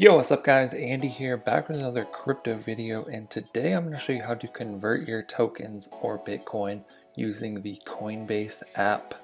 Yo, what's up guys? Andy here, back with another crypto video, and today I'm going to show you how to convert your tokens or Bitcoin using the Coinbase app.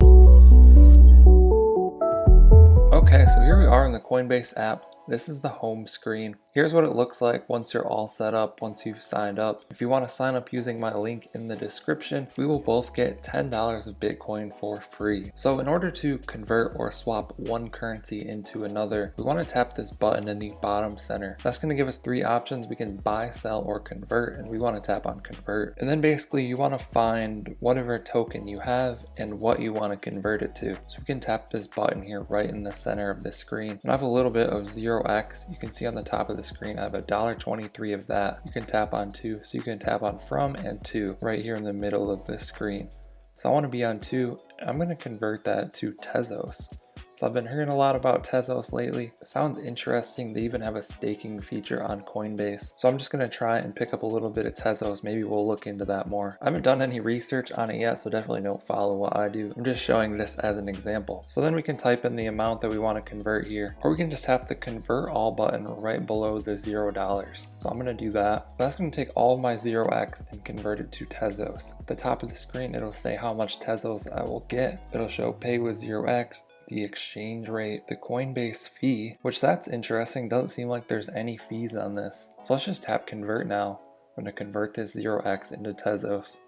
Okay, so here we are in the Coinbase app. This is the home screen. Here's what it looks like once you're all set up, once you've signed up. If you want to sign up using my link in the description, we will both get $10 of Bitcoin for free. So in order to convert or swap one currency into another, we want to tap this button in the bottom center. That's going to give us three options. We can buy, sell, or convert, and we want to tap on convert. And then basically you want to find whatever token you have and what you want to convert it to. So we can tap this button here right in the center of the screen. And I have a little bit of 0x. You can see on the top of the screen I have $1.23 of that. You can tap on to, so you can tap on from and to right here in the middle of the screen. So I want to be on to. I'm going to convert that to Tezos. So I've been hearing a lot about Tezos lately. It sounds interesting. They even have a staking feature on Coinbase. So I'm just going to try and pick up a little bit of Tezos. Maybe we'll look into that more. I haven't done any research on it yet, so definitely don't follow what I do. I'm just showing this as an example. So then we can type in the amount that we want to convert here, or we can just tap the convert all button right below the $0. So I'm going to do that. That's going to take all of my 0x and convert it to Tezos. At the top of the screen, it'll say how much Tezos I will get. It'll show pay with 0x, the exchange rate, the Coinbase fee, which that's interesting. Doesn't seem like there's any fees on this. So let's just tap convert now. I'm going to convert this 0x into Tezos.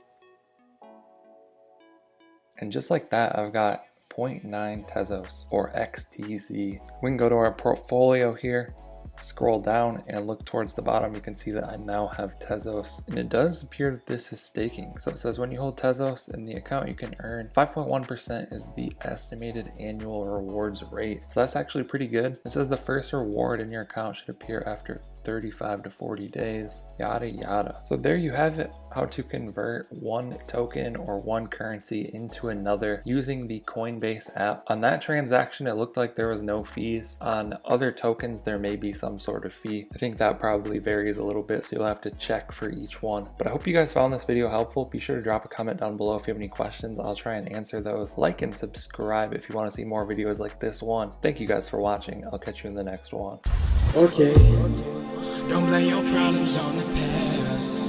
And just like that, I've got 0.9 Tezos or XTZ. We can go to our portfolio here, scroll down and look towards the bottom. You can see that I now have Tezos, and it does appear that this is staking. So it says when you hold Tezos in the account, you can earn 5.1% is the estimated annual rewards rate. So that's actually pretty good. It says the first reward in your account should appear after 35 to 40 days, yada yada. So there you have it, how to convert one token or one currency into another using the Coinbase app. On that transaction, it looked like there was no fees. On other tokens, there may be some sort of fee. I think that probably varies a little bit, so you'll have to check for each one. But I hope you guys found this video helpful. Be sure to drop a comment down below if you have any questions. I'll try and answer those. Like and subscribe if you want to see more videos like this one. Thank you guys for watching. I'll catch you in the next one. Okay. Don't blame your problems on the past.